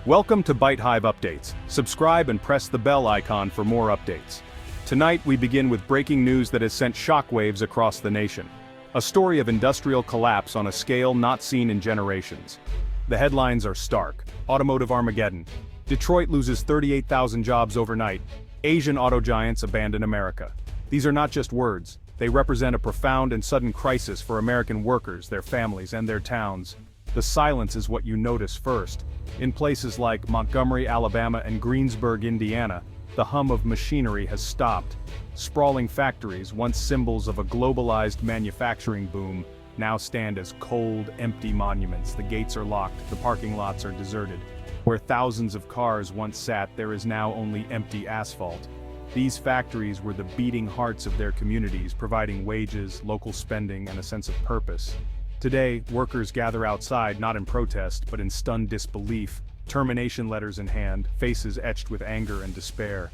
Welcome to Byte Hive Updates. Subscribe and press the bell icon for more updates. Tonight we begin with breaking news that has sent shockwaves across the nation. A story of industrial collapse on a scale not seen in generations. The headlines are stark. Automotive Armageddon. Detroit loses 38,000 jobs overnight. Asian auto giants abandon America. These are not just words. They represent a profound and sudden crisis for American workers, their families, and their towns. The silence is what you notice first. In places like Montgomery, Alabama and Greensburg, Indiana, the hum of machinery has stopped. Sprawling factories, once symbols of a globalized manufacturing boom, now stand as cold, empty monuments. The gates are locked, the parking lots are deserted. Where thousands of cars once sat, there is now only empty asphalt. These factories were the beating hearts of their communities, providing wages, local spending, and a sense of purpose. Today, workers gather outside not in protest, but in stunned disbelief, termination letters in hand, faces etched with anger and despair.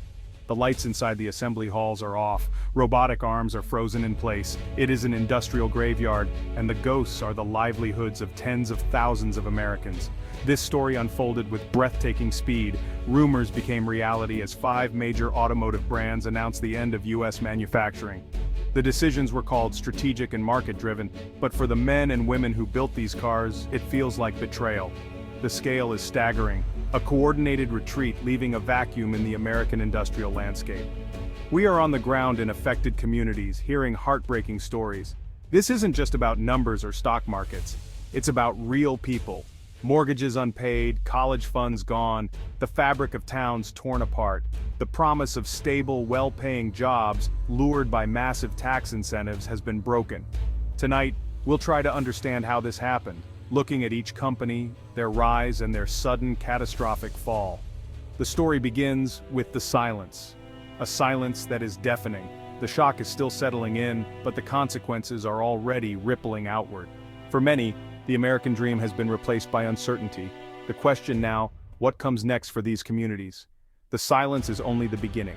The lights inside the assembly halls are off, robotic arms are frozen in place. It is an industrial graveyard, and the ghosts are the livelihoods of tens of thousands of Americans. This story unfolded with breathtaking speed. Rumors became reality as 5 major automotive brands announced the end of U.S. manufacturing. The decisions were called strategic and market-driven, but for the men and women who built these cars, it feels like betrayal. The scale is staggering, a coordinated retreat leaving a vacuum in the American industrial landscape. We are on the ground in affected communities, hearing heartbreaking stories. This isn't just about numbers or stock markets. It's about real people. Mortgages unpaid, college funds gone, the fabric of towns torn apart. The promise of stable, well-paying jobs, lured by massive tax incentives, has been broken. Tonight, we'll try to understand how this happened, looking at each company, their rise and their sudden catastrophic fall. The story begins with the silence. A silence that is deafening. The shock is still settling in, but the consequences are already rippling outward. For many, the American dream has been replaced by uncertainty. The question now, what comes next for these communities? The silence is only the beginning.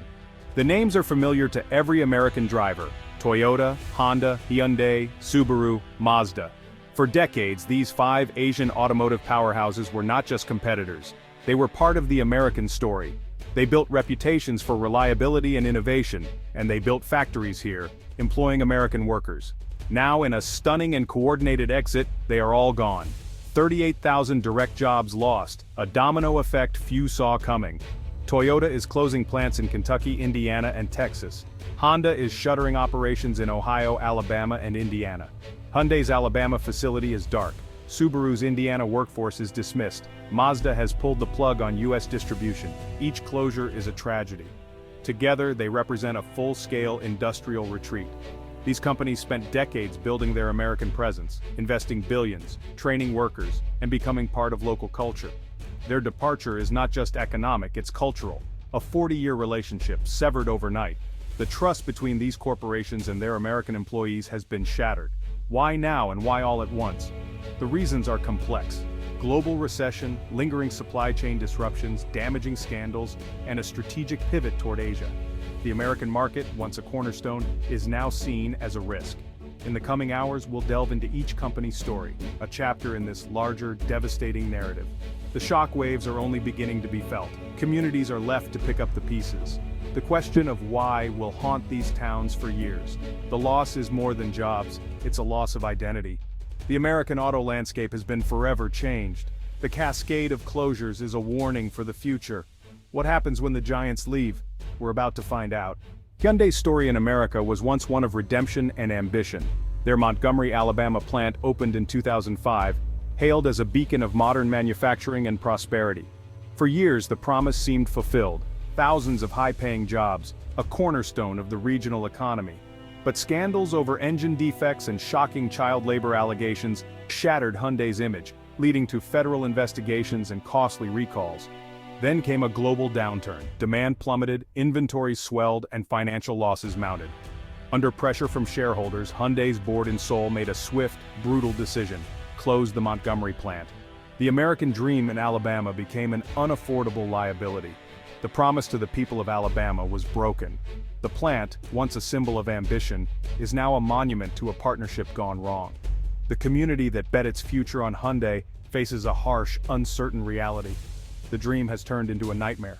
The names are familiar to every American driver: Toyota, Honda, Hyundai, Subaru, Mazda. For decades, these 5 Asian automotive powerhouses were not just competitors. They were part of the American story. They built reputations for reliability and innovation, and they built factories here, employing American workers. Now, in a stunning and coordinated exit, they are all gone. 38,000 direct jobs lost, a domino effect few saw coming. Toyota is closing plants in Kentucky, Indiana, and Texas. Honda is shuttering operations in Ohio, Alabama, and Indiana. Hyundai's Alabama facility is dark. Subaru's Indiana workforce is dismissed. Mazda has pulled the plug on U.S. distribution. Each closure is a tragedy. Together, they represent a full-scale industrial retreat. These companies spent decades building their American presence, investing billions, training workers, and becoming part of local culture. Their departure is not just economic, it's cultural. A 40-year relationship severed overnight. The trust between these corporations and their American employees has been shattered. Why now and why all at once? The reasons are complex. Global recession, lingering supply chain disruptions, damaging scandals, and a strategic pivot toward Asia. The American market, once a cornerstone, is now seen as a risk. In the coming hours, we'll delve into each company's story, a chapter in this larger, devastating narrative. The shockwaves are only beginning to be felt. Communities are left to pick up the pieces. The question of why will haunt these towns for years. The loss is more than jobs, it's a loss of identity. The American auto landscape has been forever changed. The cascade of closures is a warning for the future. What happens when the giants leave? We're about to find out. Hyundai's story in America was once one of redemption and ambition. Their Montgomery, Alabama plant opened in 2005, hailed as a beacon of modern manufacturing and prosperity. For years, the promise seemed fulfilled. Thousands of high-paying jobs, a cornerstone of the regional economy. But scandals over engine defects and shocking child labor allegations shattered Hyundai's image, leading to federal investigations and costly recalls. Then came a global downturn. Demand plummeted, inventories swelled, and financial losses mounted. Under pressure from shareholders, Hyundai's board in Seoul made a swift, brutal decision: close the Montgomery plant. The American dream in Alabama became an unaffordable liability. The promise to the people of Alabama was broken. The plant, once a symbol of ambition, is now a monument to a partnership gone wrong. The community that bet its future on Hyundai faces a harsh, uncertain reality. the dream has turned into a nightmare.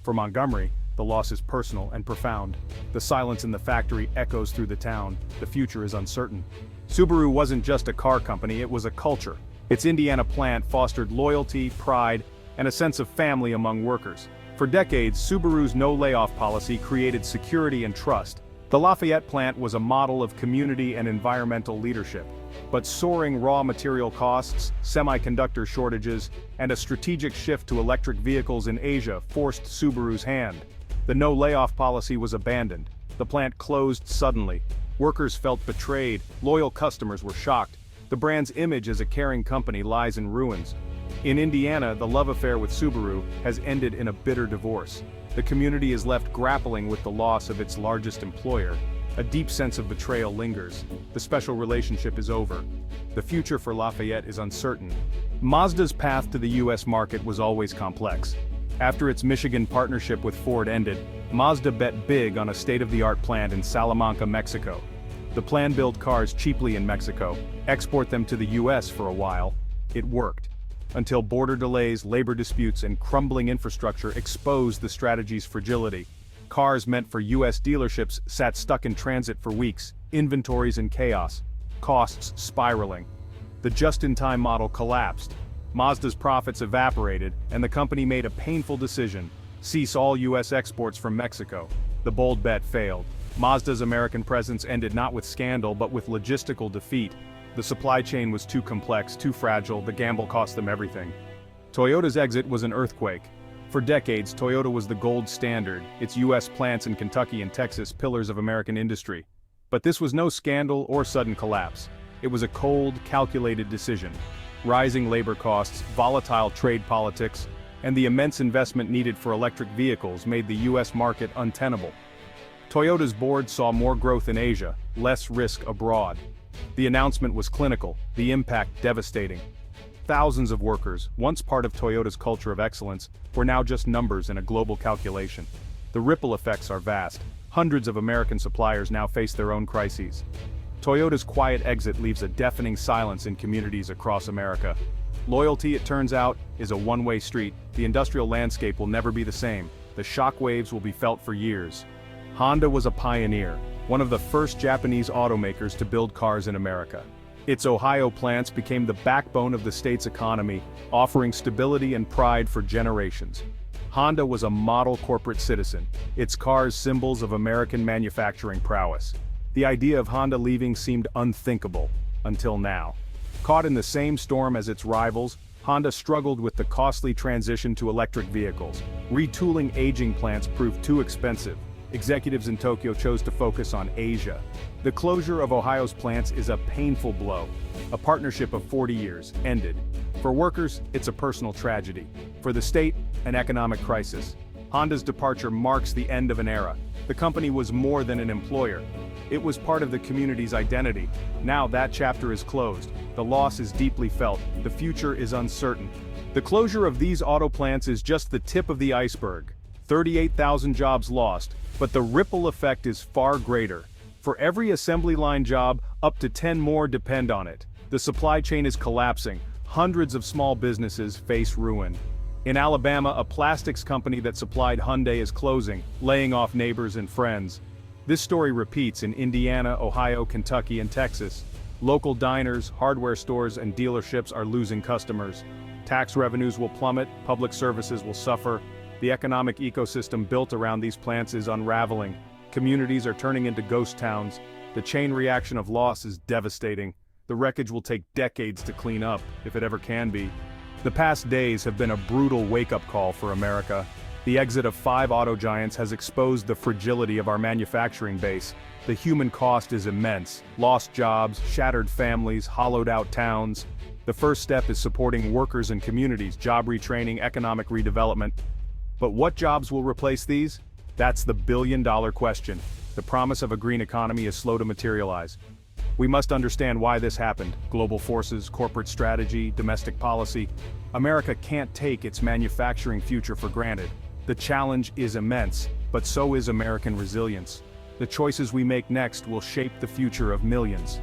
For Montgomery, the loss is personal and profound. The silence in the factory echoes through the town. The future is uncertain. Subaru wasn't just a car company, it was a culture. Its Indiana plant fostered loyalty, pride, and a sense of family among workers. For decades, Subaru's no-layoff policy created security and trust. The Lafayette plant was a model of community and environmental leadership. But soaring raw material costs, semiconductor shortages, and a strategic shift to electric vehicles in Asia forced Subaru's hand. The no-layoff policy was abandoned. The plant closed suddenly. Workers felt betrayed, loyal customers were shocked. The brand's image as a caring company lies in ruins. In Indiana, the love affair with Subaru has ended in a bitter divorce. The community is left grappling with the loss of its largest employer. A deep sense of betrayal lingers. The special relationship is over. The future for Lafayette is uncertain. Mazda's path to the US market was always complex. After its Michigan partnership with Ford ended, Mazda bet big on a state-of-the-art plant in Salamanca, Mexico. The plan built cars cheaply in Mexico, export them to the US for a while. It worked. Until border delays, labor disputes, and crumbling infrastructure exposed the strategy's fragility. Cars meant for US dealerships sat stuck in transit for weeks, inventories in chaos, costs spiraling. The just-in-time model collapsed. Mazda's profits evaporated, and the company made a painful decision: cease all US exports from Mexico. The bold bet failed. Mazda's American presence ended not with scandal but with logistical defeat. The supply chain was too complex, too fragile, the gamble cost them everything. Toyota's exit was an earthquake. For decades, Toyota was the gold standard, its US plants in Kentucky and Texas pillars of American industry. But this was no scandal or sudden collapse. It was a cold, calculated decision. Rising labor costs, volatile trade politics, and the immense investment needed for electric vehicles made the US market untenable. Toyota's board saw more growth in Asia, less risk abroad. The announcement was clinical, the impact devastating. Thousands of workers, once part of Toyota's culture of excellence, were now just numbers in a global calculation. The ripple effects are vast. Hundreds of American suppliers now face their own crises. Toyota's quiet exit leaves a deafening silence in communities across America. Loyalty, it turns out, is a one-way street. The industrial landscape will never be the same. The shockwaves will be felt for years. Honda was a pioneer, one of the first Japanese automakers to build cars in America. Its Ohio plants became the backbone of the state's economy, offering stability and pride for generations. Honda was a model corporate citizen, its cars symbols of American manufacturing prowess. The idea of Honda leaving seemed unthinkable, until now. Caught in the same storm as its rivals, Honda struggled with the costly transition to electric vehicles. Retooling aging plants proved too expensive. Executives in Tokyo chose to focus on Asia. The closure of Ohio's plants is a painful blow. A partnership of 40 years ended. For workers, it's a personal tragedy. For the state, an economic crisis. Honda's departure marks the end of an era. The company was more than an employer. It was part of the community's identity. Now that chapter is closed. The loss is deeply felt. The future is uncertain. The closure of these auto plants is just the tip of the iceberg. 38,000 jobs lost, but the ripple effect is far greater. For every assembly line job, up to 10 more depend on it. The supply chain is collapsing. Hundreds of small businesses face ruin. In Alabama, a plastics company that supplied Hyundai is closing, laying off neighbors and friends. This story repeats in Indiana, Ohio, Kentucky, and Texas. Local diners, hardware stores, and dealerships are losing customers. Tax revenues will plummet, public services will suffer. The economic ecosystem built around these plants is unraveling. Communities are turning into ghost towns. The chain reaction of loss is devastating. The wreckage will take decades to clean up, if it ever can be. The past days have been a brutal wake-up call for America. The exit of 5 auto giants has exposed the fragility of our manufacturing base. The human cost is immense. Lost jobs, shattered families, hollowed-out towns. The first step is supporting workers and communities, job retraining, economic redevelopment. But what jobs will replace these? That's the billion-dollar question. The promise of a green economy is slow to materialize. We must understand why this happened. Global forces, corporate strategy, domestic policy. America can't take its manufacturing future for granted. The challenge is immense, but so is American resilience. The choices we make next will shape the future of millions.